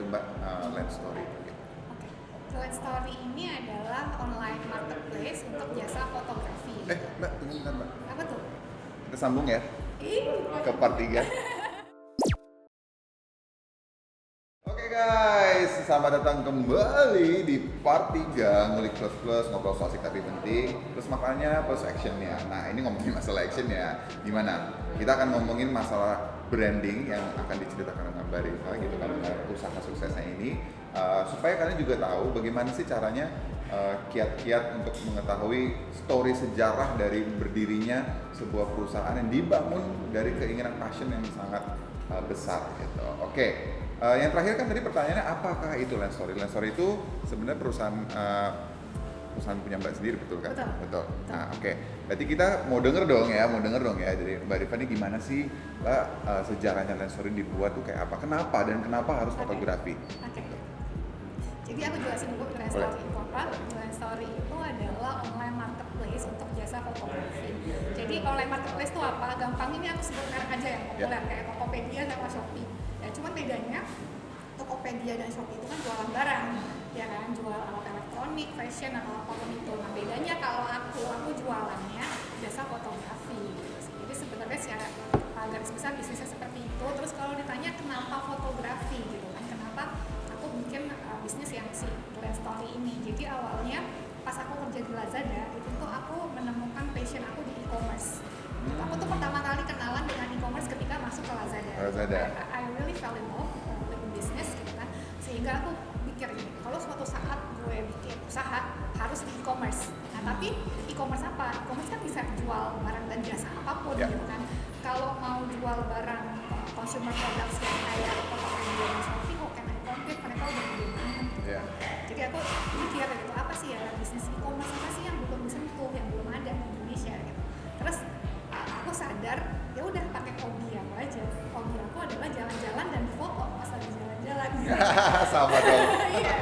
Mbak Land Story itu? Gitu. Oke. Land Story ini adalah online marketplace untuk jasa fotografi. Mbak, tunggu bentar Mbak. Apa tuh? Kita sambung ya ke part 3. Oke guys, selamat datang kembali di part 3 ngulik plus ngobrol soal asik tapi penting, plus makanya plus actionnya. Nah ini ngomongin masalah action ya, gimana? Kita akan ngomongin masalah branding yang akan diceritakan dengan Mbak Rifa gitu kan, dengan usaha suksesnya ini, supaya kalian juga tahu bagaimana sih caranya kiat-kiat untuk mengetahui story sejarah dari berdirinya sebuah perusahaan yang dibangun dari keinginan passion yang sangat besar gitu. Oke. Yang terakhir kan tadi pertanyaannya apakah itu Land Story? Land Story itu sebenarnya perusahaan punya Mbak sendiri, betul kan? Betul. Nah, oke. Berarti kita mau denger dong ya. Jadi Mbak Rifa ini gimana sih Mbak sejarahnya Land Story dibuat tuh kayak apa? Kenapa harus fotografi? Oke. Jadi aku jelasin dulu Land Story itu apa. Land Story itu adalah online marketplace untuk jasa fotografi. Jadi online marketplace itu apa? Gampang ini aku sebut merek aja yang populer kayak Tokopedia sama Shopee. Ya, cuman bedanya Tokopedia dan Shopee itu kan jualan barang, ya kan, jual alat elektronik, fashion atau apapun itu. Nah bedanya kalau aku jualannya jasa fotografi. Jadi sebenarnya secara garis besar bisnisnya seperti itu. Terus kalau ditanya kenapa fotografi gitu kan, kenapa aku bikin bisnis yang si Land Story ini. Jadi awalnya pas aku kerja di Lazada itu tuh aku menemukan passion aku di e-commerce. Aku tuh pertama kali kenalan dengan e-commerce ketika masuk ke Lazada. I really fell in love with business gitu kan. Sehingga aku pikir kalau suatu saat gue bikin usaha harus di e-commerce. Nah, tapi e-commerce apa? E-commerce kan bisa jual barang dan jasa apapun gitu kan. Kalau mau jual barang consumer products yang kayak Tokopedia dan Shopee, how can I compete? Mereka udah gede banget gitu. Jadi aku mikir gitu, apa sih ya bisnis e-commerce apa sih yang belum disentuh, yang belum ada di Indonesia gitu. Terus aku sadar ya udah pakai hobi aku aja. Hobi aku adalah jalan-jalan dan foto pas lagi jalan-jalan. Sama dong. Iya.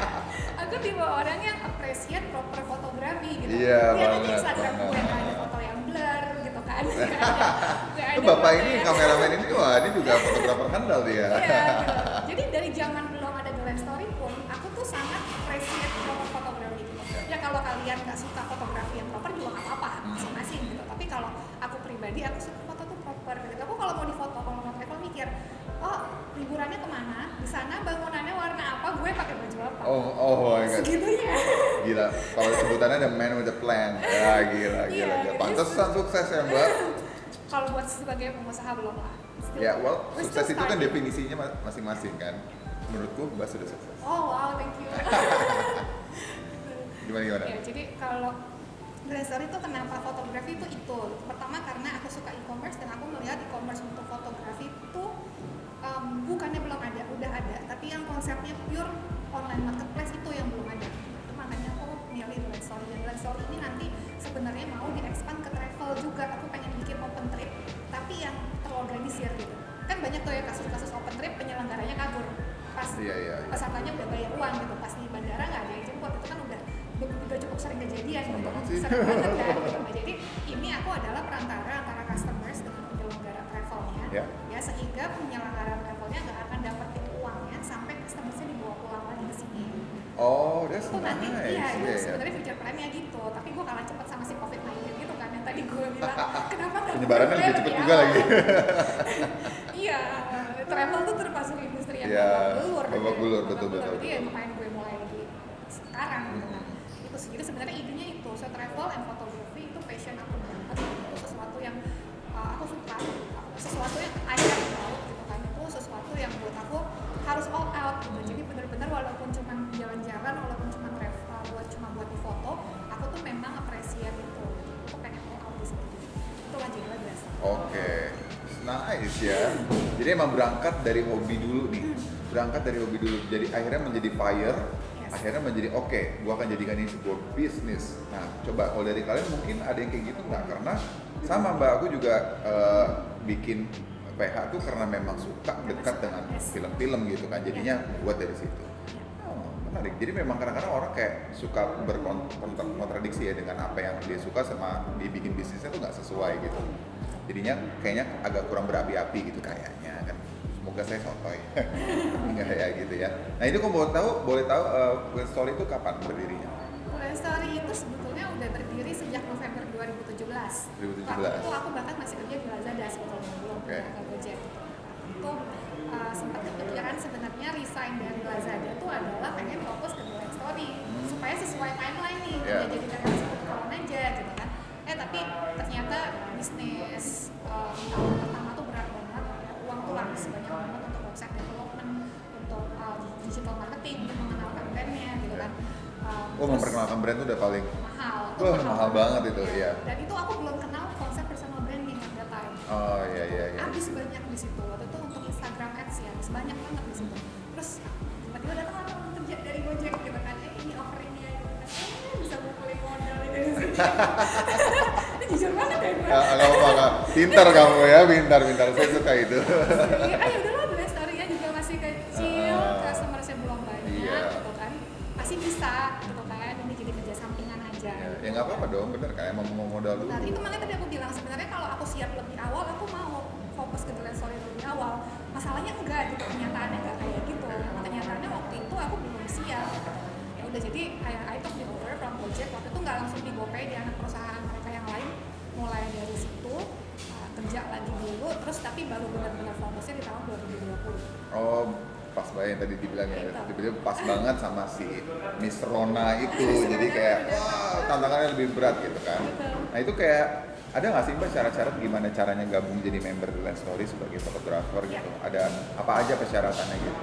Aku tipe orang yang appreciate proper fotografi gitu. Iya, Lihat aja banget. Instagram gue nggak ada foto yang blur gitu kan. Nggak ada Bapak foto ini yang- kameramen ini, wah ini juga fotografer handal dia. Iya, gitu. Jadi dari zaman belum ada Grand Story pun, aku tuh sangat appreciate proper fotografi gitu. Ya kalau kalian nggak suka fotografi yang proper juga nggak apa-apa, masing-masing gitu. Tapi kalau aku pribadi, aku suka foto tuh proper gitu. Aku kalau mau difoto, kalau mau travel mikir, oh liburannya kemana? Di sana bangunannya warna apa? Gue pakai baju apa? Oh my god. Segitunya. Gila, kalau sebutannya ada man with a plan. Ya gila. Pantesan sukses ya Mbak. Kalau buat sebagai pengusaha belum lah. Ya, well, We're sukses still itu kan starting. definisinya masing-masing kan. Menurutku Mbak sudah sukses. Oh wow, thank you. Gimana? Ya, jadi kalau Grand Story itu kenapa fotografi itu. Pertama karena aku suka e-commerce dan aku melihat e-commerce untuk fotografi itu bukannya belum ada, udah ada. Tapi yang konsepnya pure online marketplace itu yang belum ada. Itu makanya aku milih Grand Story. Dan Grand Story ini nanti sebenarnya mau di-expand ke travel juga. Aku pengen bikin open trip, tapi yang terorganisir gitu. Kan banyak tuh ya kasus-kasus open trip penyelenggaranya kabur. Pas pesertanya udah bayar uang gitu, pas di bandara nggak ada yang jemput, itu kan udah cukup sering kejadian gitu. Sering banget kan gitu. Nah, jadi ini aku adalah perantara antara customers dengan penyelenggara travelnya ya, sehingga penyelenggara travelnya nggak akan dapetin uangnya sampai customersnya dibawa pulang lagi ke sini. Oh, that's Itu nanti nice. itu sebenarnya future plan-nya gitu, tapi gue kalah cepat sama si COVID-19 gitu kan yang tadi gue bilang kenapa nggak penyebarannya lebih cepat juga lagi. Iya, travel tuh termasuk industri yang babak belur, betul. Jadi ya lumayan gue mulai di sekarang gitu kan. Itu sih, jadi sebenarnya idenya itu, so travel and photography itu passion aku banget. Itu sesuatu yang aku suka, sesuatu yang I care about gitu kan. Itu sesuatu yang buat aku harus all out gitu. Jadi benar-benar walaupun cuma jalan-jalan, walaupun cuma travel, buat di foto, aku tuh memang appreciate itu. Aku pengen all out di situ. Itu aja lah biasa. Oke. Nice ya. Jadi emang berangkat dari hobi dulu nih. Jadi akhirnya menjadi fire. Akhirnya menjadi oke, gua akan jadikan ini sebuah bisnis. Nah, coba kalau dari kalian mungkin ada yang kayak gitu nggak? Karena sama Mbak, aku juga bikin PH tuh karena memang suka dekat dengan film-film gitu kan. Jadinya buat dari situ. Menarik. Jadi memang kadang-kadang orang kayak suka berkontradiksi ya dengan apa yang dia suka sama dibikin bisnisnya tuh nggak sesuai gitu. Jadinya kayaknya agak kurang berapi-api gitu kayaknya kan. semoga saya sotoy. Enggak ya gitu ya. Nah ini kok boleh tahu Bulan Story itu kapan berdirinya? Bulan Story itu sebetulnya udah berdiri sejak November 2017. 2017. Waktu itu aku bahkan masih kerja di Lazada sebetulnya, belum Oke. ke Gojek. Itu sempat kepikiran sebenarnya resign dari Lazada itu adalah pengen fokus ke Bulan Story supaya sesuai timeline nih, Yeah. jadi karyawan 10 tahun aja gitu kan. Tapi ternyata bisnis tahun pertama tuh berat banget, uang tuh habis banyak banget untuk website development, untuk digital marketing, untuk mengenalkan brandnya gitu kan. Terus Memperkenalkan brand itu udah paling mahal. Wah, mahal banget itu, iya. Dan itu aku belum kenal konsep personal branding at that time. oh iya. Habis banyak di situ. Waktu itu untuk Instagram Ads ya, habis banyak banget di situ. Terus tiba-tiba datang orang kerja dari Gojek gitu kan, ini offeringnya gitu kan, bisa ngumpulin modal dari sini. Ini jujur banget ya gue. Nggak apa-apa, pintar kamu ya, pintar. Saya suka itu. Iya, ayo udah lah, Bulan Story-nya juga masih kecil, customer-nya belum banyak Iya. gitu kan. Masih bisa gitu kan, ini jadi kerja sampingan aja. Ya nggak apa-apa dong, bener kan? Emang mau modal dulu. Nah, itu makanya tadi aku bilang sebenarnya kalau aku siap lebih awal, aku mau fokus ke Bulan Story lebih awal. Masalahnya enggak gitu, kenyataannya enggak kayak gitu. Kenyataannya waktu itu aku belum siap. Ya udah, jadi kayak I took the over from Gojek. Waktu itu nggak langsung di GoPay, di anak perusahaan mereka yang lain. Mulai dari situ kerja lagi dulu, terus tapi baru benar-benar fokusnya di tahun 2020. Oh, pas banget yang tadi dibilang ya. Gitu. Tiba-tiba pas banget sama si Miss Rona itu. Jadi kayak, wah, tantangannya lebih berat gitu kan. Betul. Nah itu kayak, ada nggak sih Mbak syarat-syarat gimana caranya gabung jadi member Bulan Story sebagai fotografer Ya. gitu? Ada apa aja persyaratannya gitu?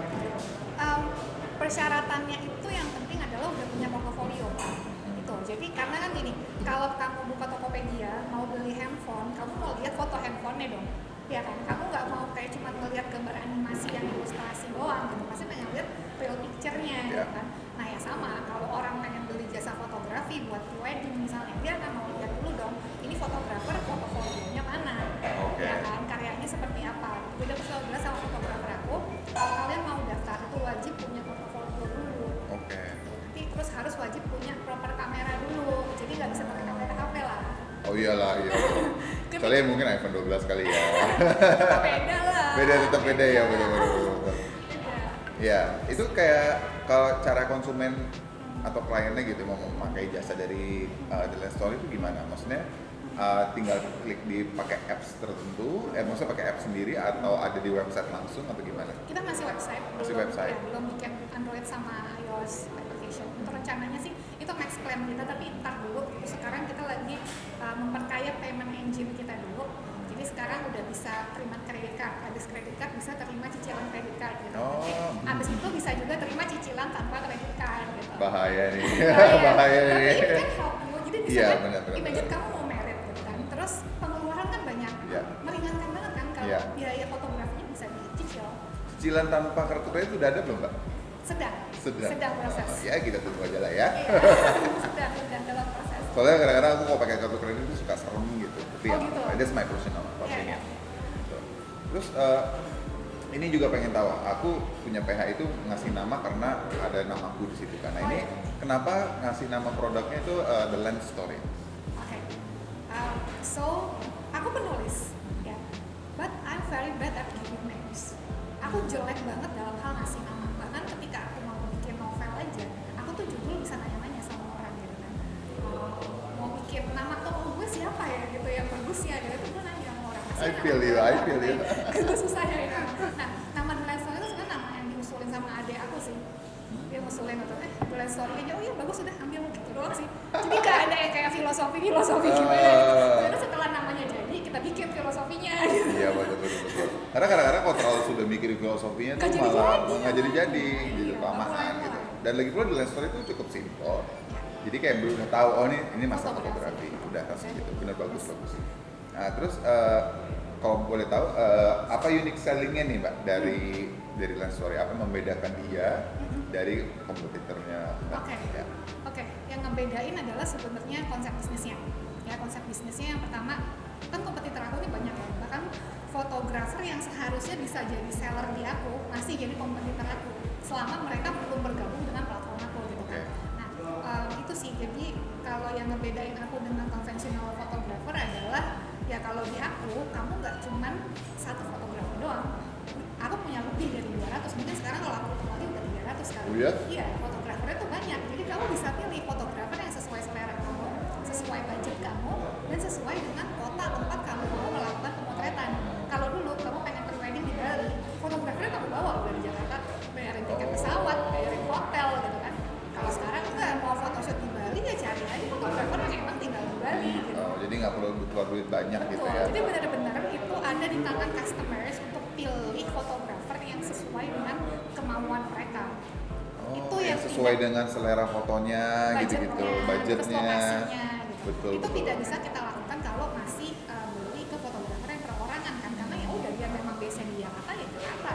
Persyaratannya itu yang penting adalah udah punya portofolio itu. Jadi karena kan gini, kalau kamu buka Tokopedia mau beli handphone, kamu mau lihat foto handphonenya dong, ya kan? Kamu nggak mau kayak cuma melihat gambar animasi yang ilustrasi doang gitu, pasti pengen lihat real picture-nya gitu kan. Nah ya sama, kalau orang pengen beli jasa fotografi buat wedding misalnya, dia akan mau lihat dulu dong, ini fotografer portofolionya mana, Oke. ya kan? Karyanya seperti apa. Beda jelas sama fotografer aku, kalau kalian mau daftar itu wajib punya portofolio dulu. Oke. Nanti terus harus wajib punya proper kamera dulu, jadi nggak bisa pakai kamera HP lah. Oh iyalah, iya. Soalnya mungkin iPhone 12 kali ya. Beda lah. Tetap beda ya, betul. Beda. Ya, itu kayak kalau cara konsumen atau kliennya gitu mau memakai jasa dari The Lens Story itu gimana? Maksudnya tinggal klik di pakai apps tertentu, maksudnya pakai app sendiri atau ada di website langsung atau gimana? Kita masih website. Masih belum- website. Ya, belum bikin Android sama iOS application. Untuk rencananya sih itu max plan kita, tapi ntar dulu. Terus sekarang kita lagi memperkaya payment engine kita dulu. Jadi sekarang udah bisa terima kredit card, habis kredit card bisa terima cicilan kredit card gitu. Oh. Habis itu bisa juga terima cicilan tanpa kredit card gitu. Bahaya nih, Bahaya. bahaya Tapi nih. ini kan help you, jadi bisa Iya, kan benar. imagine kamu mau merit gitu kan, terus pengeluaran kan banyak, Iya. meringankan banget kan kalau Iya. biaya fotografinya bisa dicicil. Cicilan tanpa kartu kredit udah ada belum, Mbak? Sedang proses. Ya, kita tunggu aja lah ya. Iya, sedang dalam proses. Soalnya kadang-kadang aku kalau pakai kartu kredit itu suka serem gitu. Tapi Oh, ya, gitu. that's my personal Iya, opinion. iya. Gitu. Terus ini juga pengen tahu, aku punya PH itu ngasih nama karena ada namaku di situ kan. Nah Oh, ini iya. kenapa ngasih nama produknya itu The Lens Story? Oke. So aku penulis, ya. But I'm very bad at giving names. Aku jelek banget dalam hal ngasih nama. Bahkan ketika aku mau bikin novel aja, aku tuh judul bisa nanya-nanya sama orang gitu kan. Mau bikin nama tokoh gue siapa ya gitu yang bagus ya, gitu itu gue nanya sama orang. I feel you. Itu susahnya itu. Nah, nama The Lens Story itu sebenarnya nama yang diusulin sama adik aku sih. Dia ngusulin untuk The Lens Story aja, oh iya bagus udah ambil gitu doang sih. Jadi gak ada yang kayak filosofi gimana gitu. Terus setelah namanya jadi kita bikin filosofinya gitu. Iya betul. Karena kadang-kadang kalau terlalu sudah mikirin filosofinya tuh Nggak malah jadi-jadi. nggak jadi-jadi gitu, Iya, kelamaan mulai-mulai. gitu. Dan lagi pula The Lens Story itu cukup simpel. Jadi kayak belum udah tahu, oh ini masalah Fotografi. fotografi, udah langsung gitu, bener bagus. Nah terus kalau boleh tahu apa unique sellingnya nih Mbak dari Lens Story, apa yang membedakan dia dari kompetitornya Mbak? Oke. Yang ngebedain adalah sebenarnya konsep bisnisnya. Ya, konsep bisnisnya yang pertama kan kompetitor aku ini banyak ya. Bahkan fotografer yang seharusnya bisa jadi seller di aku masih jadi kompetitor aku selama mereka belum bergabung dengan platform aku gitu kan. Nah, itu sih. Jadi kalau yang ngebedain aku dengan konvensional fotografer adalah ya kalau di aku kamu nggak cuman satu fotografer doang, aku punya lebih dari 200, mungkin sekarang kalau aku kembali udah 300 kali. Oh iya? Iya, fotografernya tuh banyak, jadi kamu bisa pilih fotografer yang sesuai selera kamu, sesuai budget kamu, dan sesuai dengan kota tempat kamu mau melakukan pemotretan. Kalau dulu kamu pengen pre-wedding di Bali, fotografernya kamu bawa dari Jakarta, bayarin tiket pesawat, bayarin hotel gitu kan. Kalau sekarang enggak, mau photoshoot di Bali ya cari aja fotografer yang emang tinggal di Bali gitu. Oh, jadi nggak perlu keluar duit banyak gitu Betul, ya. jadi benar-benar itu ada di tangan customers untuk pilih fotografer yang sesuai dengan kemauan mereka. Oh, Itu yang yang sesuai tidak- dengan selera fotonya gitu-gitu, terus budgetnya. lokasinya gitu. Betul, Itu betul. tidak bisa kita lakukan kalau masih beli ke fotografer yang perorangan kan, karena ya udah dia memang base di Jakarta ya Jakarta.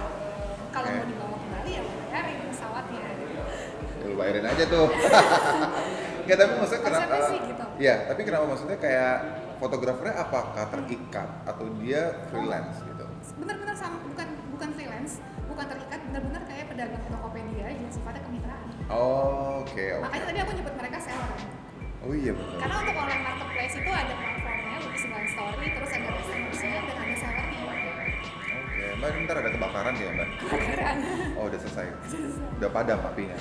Kalau Oke. mau dibawa ke Bali ya bayarin pesawatnya. Ya, lu bayarin aja tuh. Ya tapi maksudnya kenapa? Konsepnya sih gitu. Ya, tapi kenapa maksudnya kayak fotografernya apakah terikat atau dia freelance gitu? Benar-benar sama, bukan freelance, bukan terikat, benar-benar kayak pedagang Tokopedia aja, sifatnya kemitraan. Oh, oke. Makanya tadi aku nyebut mereka seller. Oh iya betul. Karena untuk online marketplace itu ada platformnya, which is One Story, terus ada customer-nya dan ada sellernya. Oke, Mbak bentar ada kebakaran ya Mbak? Kebakaran. Oh udah selesai. Udah padam apinya.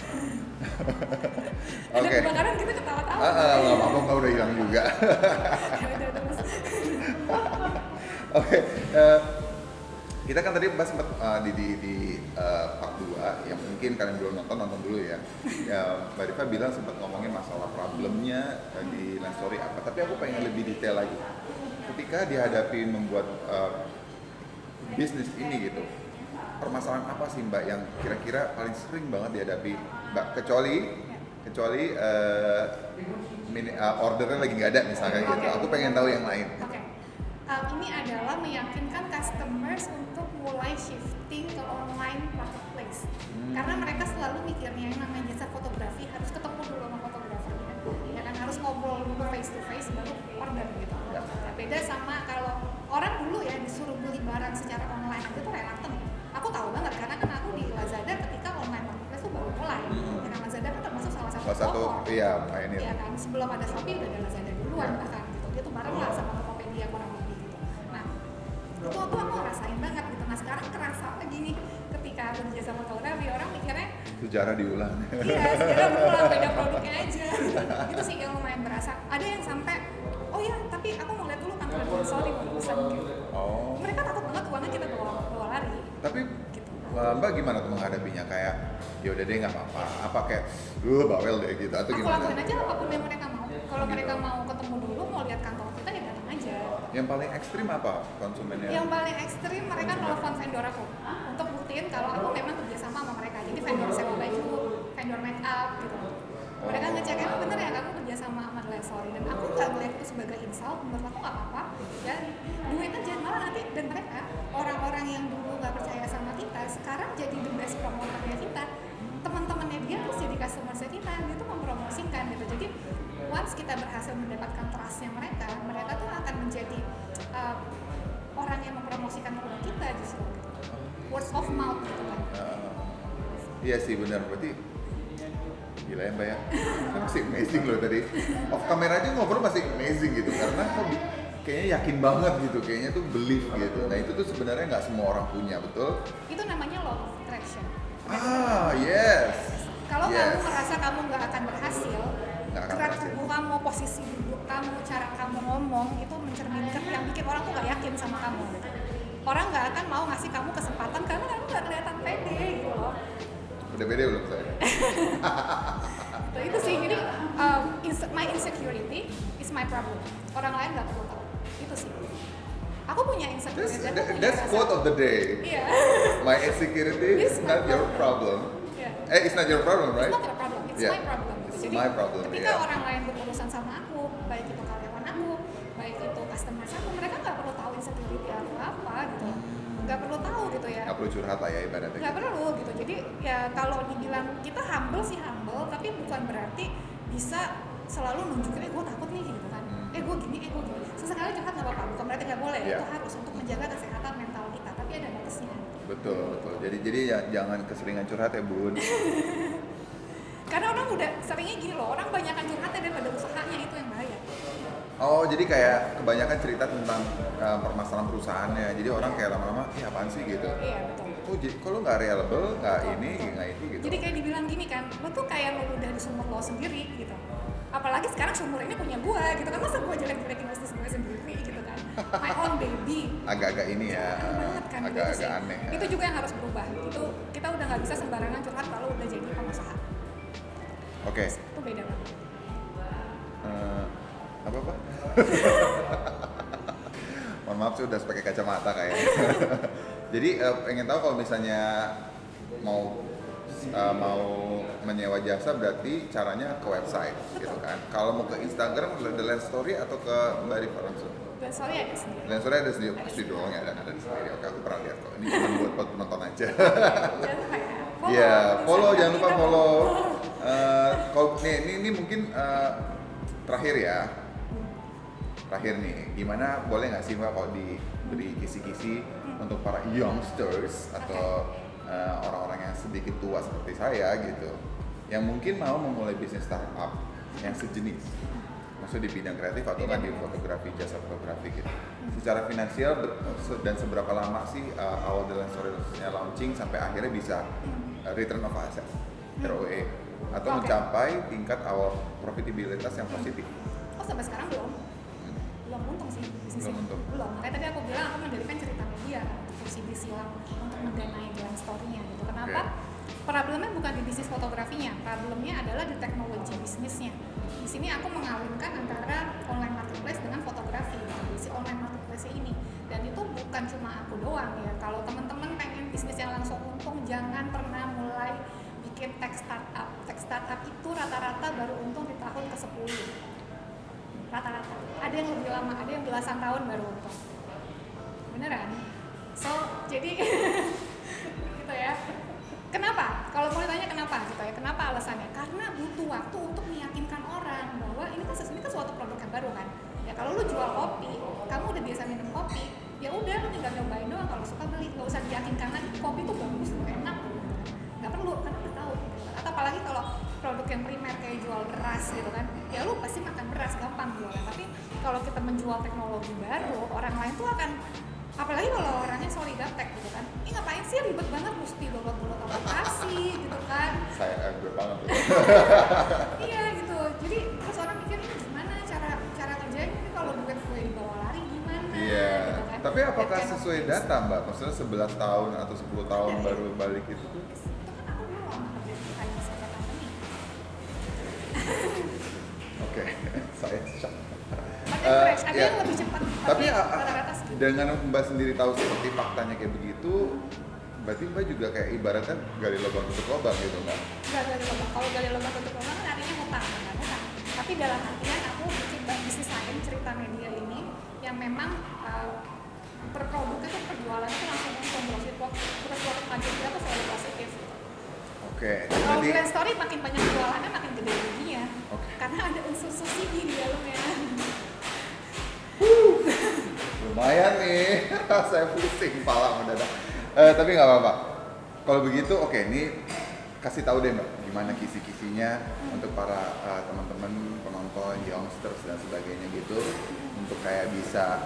Ada Oke. kebakaran kita ketawa-tawa. Nggak apa-apa, Mbak udah hilang juga. Udah, terus. Oke, kita kan tadi bahas sempat di part 2 yang mungkin kalian belum nonton dulu ya. Ya Mbak Rifa bilang sempat ngomongin masalah problemnya di Lens Story apa, tapi aku pengen lebih detail lagi. Ketika dihadapi membuat bisnis ini gitu, permasalahan apa sih Mbak yang kira-kira paling sering banget dihadapi Mbak, kecuali ordernya lagi nggak ada misalnya gitu. Oke. Aku pengen tahu yang lain. Oke. Ini adalah meyakinkan customers untuk mulai shifting ke online marketplace. Karena mereka selalu mikirnya yang namanya jasa fotografi harus ketemu dulu sama fotografernya. Ya kan harus ngobrol dulu face to face baru order gitu. Ya. Nah, beda sama kalau orang dulu ya disuruh beli barang secara online aja tuh reluctant. Aku tahu banget karena kan aku di Lazada ketika online marketplace tuh baru mulai. Karena Lazada kan termasuk salah satu platform. Iya pioneer. Iya kan, sebelum ada Shopee udah ada Lazada duluan bahkan gitu. Dia tuh bareng lah sama Tokopedia kurang lebih gitu. Nah, itu tuh aku ngerasain banget gitu. Nah sekarang kerasa lagi nih ketika aku di jasa fotografi orang mikirnya Sejarah diulang. iya sekarang berulang beda produknya aja gitu. Itu sih yang lumayan berasa. Ada yang sampai oh ya tapi aku mau lihat dulu kantor sorry baru bisa gitu. Oh. Mereka takut banget uangnya kita bawa lari Tapi gitu. Mbak gimana tuh menghadapinya, kayak ya udah deh nggak apa-apa, apa kayak bawel deh gitu atau Aku gimana? lakuin aja apapun yang mereka mau. Kalau mereka mau ketemu dulu mau lihat kantor kita ya datang aja. Yang paling ekstrim apa konsumennya? Yang paling ekstrim mereka nelfon vendor aku untuk buktiin kalau aku memang kerjasama sama mereka. Jadi vendor sewa baju, vendor make up gitu. Mereka ngecek emang bener ya kamu kerjasama sama Lens Story dan aku nggak melihat itu sebagai insult. Menurut aku nggak apa-apa. Ya duit aja malah nanti dan mereka orang-orang yang dulu nggak percaya sama kita sekarang jadi the best promoternya kita. Teman-temannya dia terus jadi customer-nya kita. Dia tuh mempromosikan gitu. Jadi once kita berhasil mendapatkan trust-nya mereka, mereka tuh akan menjadi orang yang mempromosikan produk kita justru gitu. Word of mouth gitu kan. Iya sih benar, berarti gila ya Mbak ya. Saya masih amazing loh tadi. Off kamera aja ngobrol masih amazing gitu karena kok kayaknya yakin banget gitu, kayaknya tuh belief gitu. Nah itu tuh sebenarnya nggak semua orang punya, betul? Itu namanya law of attraction. Yes. Kalau Yes. kamu merasa kamu nggak akan berhasil, Nggak akan gerak berhasil. tubuh kamu, posisi duduk kamu, cara kamu ngomong itu mencerminkan yang bikin orang tuh nggak yakin sama kamu. Gitu. Orang nggak akan mau ngasih kamu kesempatan karena kamu nggak kelihatan pede gitu loh. Udah beda belum saya? Gitu, itu sih jadi my insecurity is my problem. Orang lain nggak perlu tahu. Itu sih. Aku punya insecurity. dan aku punya That's rasa- quote of the day. Iya. My insecurity is It's my not your problem. Iya. It's not your problem, right? It's not your problem, it's Yeah. my problem. It's Jadi my problem, ketika yeah. orang lain berurusan sama aku, baik itu karyawan aku, baik itu customer aku, mereka nggak perlu tahu insecurity aku apa gitu, nggak perlu tahu gitu ya. Nggak perlu curhat lah ya ibaratnya. Nggak perlu gitu. Jadi ya kalau dibilang kita humble sih humble, tapi bukan berarti bisa selalu nunjukin gue takut nih gitu kan. Gue gini, gue gini. Sesekali curhat nggak apa-apa, bukan berarti nggak boleh. Yeah. Itu harus untuk menjaga kesehatan mental kita, tapi ada batasnya. Betul. Jadi ya, jangan keseringan curhat ya bun. Karena orang udah seringnya gini loh, orang banyakan curhatnya daripada usahanya, itu yang bahaya. Oh, jadi kayak kebanyakan cerita tentang permasalahan perusahaannya. Jadi orang kayak lama-lama, apaan sih gitu. Iya betul. Oh, jadi kalau nggak reliable, nggak ini, nggak itu gitu. Jadi kayak dibilang gini kan, lo tuh kayak ngeluh dari sumur lo sendiri gitu. Apalagi sekarang sumur ini punya gua gitu kan, masa gua jelek-jelekin bisnis gue sendiri gitu kan. My own baby. Agak-agak ini ya, Aneh banget kan, gitu agak-agak sih. aneh. Ya. Itu juga yang harus berubah. Itu kita udah nggak bisa sembarangan curhat kalau udah jadi pengusaha. Oke. Itu beda banget. Apa? Mohon maaf sih udah pakai kacamata kayaknya. Jadi pengen tahu kalau misalnya mau menyewa jasa berarti caranya ke website gitu kan. Kalau mau ke Instagram The Lens Story atau ke Mbak Rifa langsung? Dan soalnya ada sendiri. Lens Story ada sendiri, pasti dong ya ada sendiri. Oke, aku pernah lihat kok. Ini cuma buat penonton aja. Jangan lupa ya. Iya, follow jangan lupa kita follow. Kalau ini mungkin terakhir ya. Terakhir nih, gimana boleh nggak sih Mbak kalau diberi kisi-kisi untuk para youngsters atau orang-orang yang sedikit tua seperti saya gitu, yang mungkin mau memulai bisnis startup yang sejenis, maksudnya di bidang kreatif atau kan di fotografi, jasa fotografi gitu. Secara finansial dan seberapa lama sih awal The Lens Story-nya launching sampai akhirnya bisa return of asset (ROE) atau mencapai tingkat awal profitabilitas yang positif? Oh sampai sekarang belum untung sih bisnisnya. Belum. Makanya tadi aku bilang aku mendirikan cerita media untuk CB silang untuk mendanai jalan story-nya gitu. Kenapa? Problemnya bukan di bisnis fotografinya, problemnya adalah di teknologi bisnisnya. Di sini aku mengawinkan antara online marketplace dengan fotografi, si online marketplace ini. Dan itu bukan cuma aku doang ya. Kalau teman-teman pengen bisnis yang langsung untung, jangan pernah mulai bikin tech startup. Tech startup itu rata-rata baru untung di tahun ke-10. Rata-rata. Ada yang lebih lama, ada yang belasan tahun baru untung. Beneran. So, jadi gitu ya. Kenapa? Kalau mau ditanya kenapa gitu ya, kenapa alasannya? Karena butuh waktu untuk meyakinkan orang bahwa ini kan suatu produk yang baru kan. Ya kalau lu jual kopi, kamu udah biasa minum kopi, ya udah lu tinggal nyobain doang, kalau suka beli, nggak usah diyakinkan lagi kopi itu bagus, enak. Nggak perlu, karena udah tahu. Atau apalagi kalau produk yang primer kayak jual beras gitu kan, ya lu pasti makan beras gampang jualnya. Tapi kalau kita menjual teknologi baru, orang lain tuh akan, apalagi kalau orangnya sorry gaptek gitu kan, ini ngapain sih ribet banget mesti download aplikasi gitu kan. Saya agree banget tuh. Iya gitu, jadi terus orang mikir ini gimana cara kerjanya, ini kalau duit gue dibawa lari gimana. Iya, gitu kan. tapi apakah sesuai data Mbak? Maksudnya 11 tahun atau 10 tahun baru balik itu tuh? Itu kan aku dulu lama kerja di finance company. Oke, saya shock. Ada Ya. yang lebih cepat, Tapi rata-rata segitu. dengan Mbak sendiri tahu seperti faktanya kayak begitu, berarti Mbak juga kayak ibaratnya gali lubang tutup lubang gitu nggak? Nggak gali lubang. Kalau gali lubang tutup lubang kan artinya hutang, bukan hutang. Tapi dalam artian aku bikin bisnis lain, cerita media ini yang memang berproduknya tuh penjualannya tuh langsung untung, terus waktu budgetnya tuh selalu positif. Oke, Kalau jadi Grand Story makin banyak jualannya makin gede ruginya. Oke. Karena ada unsur subsidi di dalamnya. lumayan nih, saya pusing kepala mendadak. Tapi nggak apa-apa. Kalau begitu, oke, ini kasih tahu deh Mbak, gimana kisi-kisinya untuk para teman-teman penonton, youngsters dan sebagainya gitu, untuk kayak bisa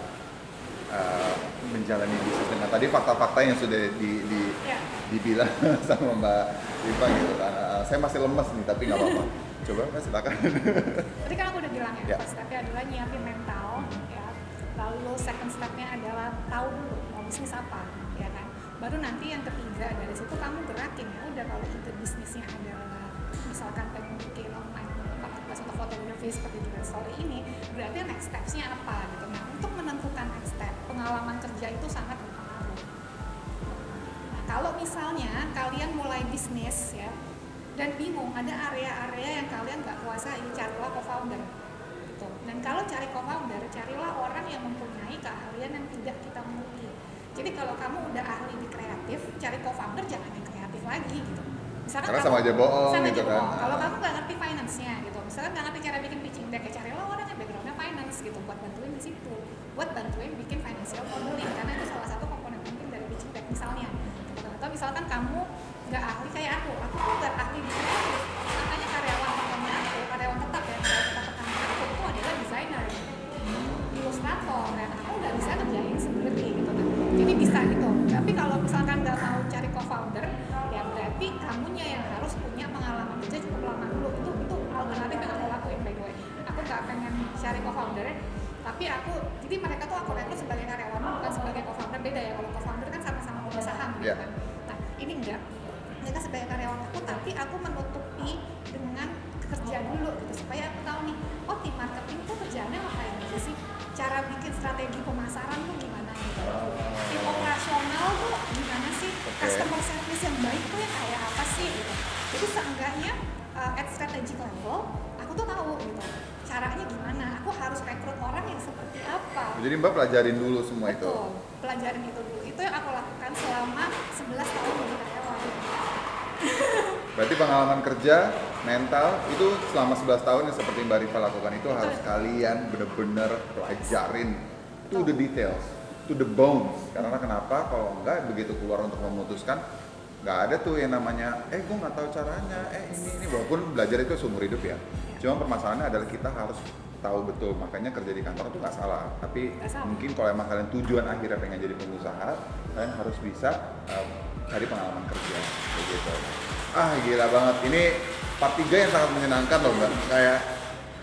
menjalani bisnis dengan tadi fakta-fakta yang sudah dibilang sama Mbak Rifa gitu kan. Saya masih lemes nih, tapi nggak apa-apa. Coba Mbak silakan. Tadi kan aku udah bilang Ya. first step-nya adalah nyiapin mental, ya. Lalu second step-nya adalah tahu dulu mau bisnis apa, ya kan. Baru nanti yang ketiga dari situ kamu gerakin ya. Udah kalau itu bisnisnya adalah misalkan pengen bikin online marketplace untuk fotografi seperti di Grand Story ini, berarti next steps-nya apa gitu. Nah, untuk menentukan next step, pengalaman kerja itu sangat berpengaruh. Nah, kalau misalnya kalian mulai bisnis ya dan bingung, ada area-area yang kalian nggak kuasai, carilah co-founder gitu. Dan kalau cari co-founder, carilah orang yang mempunyai keahlian yang tidak kita miliki. Jadi kalau kamu udah ahli di kreatif, cari co-founder jangan yang kreatif lagi gitu. Misalkan Karena kamu, sama aja bohong sama gitu aja kan. bohong. Kalau kamu nggak ngerti finance-nya gitu, misalkan nggak ngerti cara bikin pitching deck, ya carilah orang yang background-nya finance gitu, buat bantuin di situ, buat bantuin bikin financial modeling, karena itu salah satu komponen penting dari pitching deck misalnya. Atau misalkan kamu nggak ahli kayak aku tuh nggak ahli di kreatif, makanya karyawan tetap ya, karyawan tetap pertama aku itu adalah desainer. Jadi bisa gitu. Tapi kalau misalkan nggak mau cari co-founder, ya berarti kamunya yang harus punya pengalaman kerja cukup lama dulu. Itu alternatif yang aku lakuin by the way. Aku nggak pengen cari co-founder, tapi jadi mereka tuh aku rekrut sebagai karyawan, bukan sebagai co-founder. Beda ya, kalau co-founder kan sama-sama punya saham gitu kan. Nah ini enggak, mereka sebagai karyawan aku, tapi aku menutupi dengan kerja dulu gitu, supaya aku tahu nih, oh tim marketing tuh kerjaannya ngapain aja sih, cara bikin strategi pemasaran tuh gimana gitu, tim operasional tuh gimana sih, customer service yang baik tuh yang kayak apa sih gitu. Jadi seenggaknya at strategic level aku tuh tahu gitu caranya gimana, aku harus rekrut orang yang seperti apa. Jadi Mbak pelajarin dulu semua itu? Betul, pelajarin itu dulu, itu yang aku lakukan selama 11 tahun jadi karyawan. Berarti pengalaman kerja, mental, itu selama 11 tahun yang seperti Mbak Riva lakukan itu harus kalian bener-bener pelajarin to the details, to the bones. Karena kenapa? Kalau enggak, begitu keluar untuk memutuskan, nggak ada tuh yang namanya, gue nggak tahu caranya, ini. Walaupun belajar itu seumur hidup ya. Cuma permasalahannya adalah kita harus tahu betul, makanya kerja di kantor itu nggak salah. Tapi mungkin kalau emang kalian tujuan akhirnya pengen jadi pengusaha, kalian harus bisa cari pengalaman kerja, begitu. Gila banget. Ini part 3 yang sangat menyenangkan loh Mbak. Kayak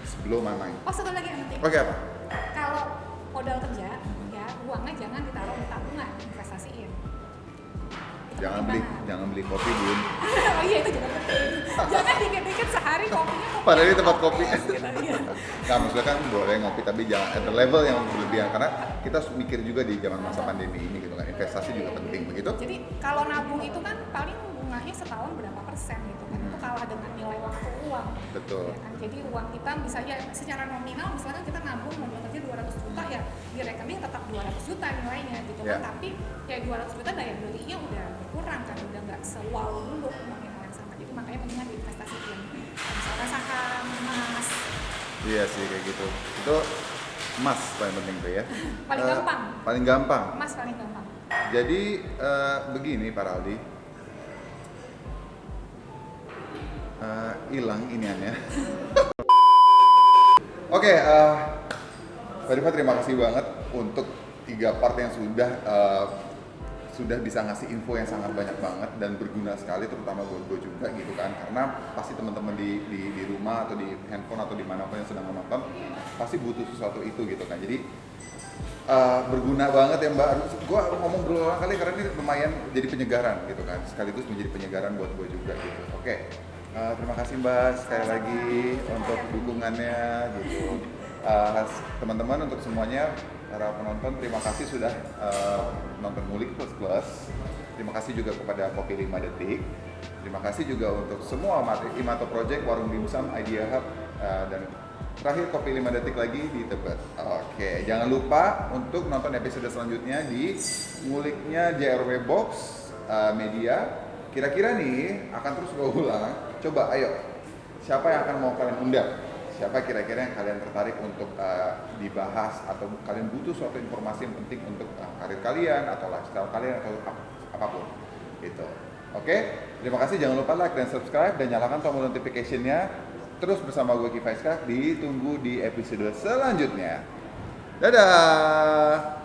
sebelum main. Oh, satu lagi yang penting. Oke, apa? Kalau modal kerja, ya uangnya jangan ditaruh di tabungan, investasiin. Jangan beli kopi, Bun. Oh iya, itu juga penting. Jangan dikit-dikit sehari kopinya kopi. Padahal di tempat kopi. Gitu, iya. Nah, maksudnya kan boleh ngopi, tapi jangan at the level yang berlebihan. Karena kita harus mikir juga di zaman masa pandemi ini gitu kan. Investasi juga penting, begitu? Jadi kalau nabung itu kan paling bunganya setahun berapa persen gitu kan. Itu kalah dengan nilai waktu uang. Betul. Ya kan? Jadi uang kita bisa ya secara nominal, misalkan kita nabung modal kerja 200 juta ya di rekening tetap 200 juta nilainya gitu kan. Tapi ya 200 juta daya belinya udah berkurang kan, udah nggak se-wow dulu nominal yang sama. Jadi makanya mendingan diinvestasiin. Misalnya saham, emas. Iya sih kayak gitu. Itu emas paling penting tuh ya. Paling gampang. Paling gampang. Emas paling gampang. Jadi begini Pak Aldi. Hilang iniannya. Oke, Mbak Riva terima kasih banget untuk 3 part yang sudah bisa ngasih info yang sangat banyak banget dan berguna sekali, terutama buat gue juga gitu kan, karena pasti teman-teman di rumah atau di handphone atau dimanapun yang sedang menonton pasti butuh sesuatu itu gitu kan. Jadi berguna banget ya Mbak. Gue ngomong berulang kali karena ini lumayan jadi penyegaran gitu kan, sekaligus menjadi penyegaran buat gue juga gitu. Oke, terima kasih Mbak sekali lagi untuk dukungannya gitu. Teman-teman, untuk semuanya para penonton, terima kasih sudah nonton Ngulik Plus. Terima kasih juga kepada Kopi 5 Detik. Terima kasih juga untuk semua Imato Project, Warung Dimsum, Idea Hub, dan terakhir Kopi 5 Detik lagi di Tebet. Oke, jangan lupa untuk nonton episode selanjutnya di Nguliknya JRW Box Media. Kira-kira nih akan terus gue ulang. Coba ayo, siapa yang akan mau kalian undang? Siapa kira-kira yang kalian tertarik untuk dibahas atau kalian butuh suatu informasi yang penting untuk karir kalian atau lifestyle kalian atau apapun gitu. Oke, terima kasih, jangan lupa like dan subscribe dan nyalakan tombol notification-nya. Terus bersama gue Kifaiska, ditunggu di episode selanjutnya. Dadah.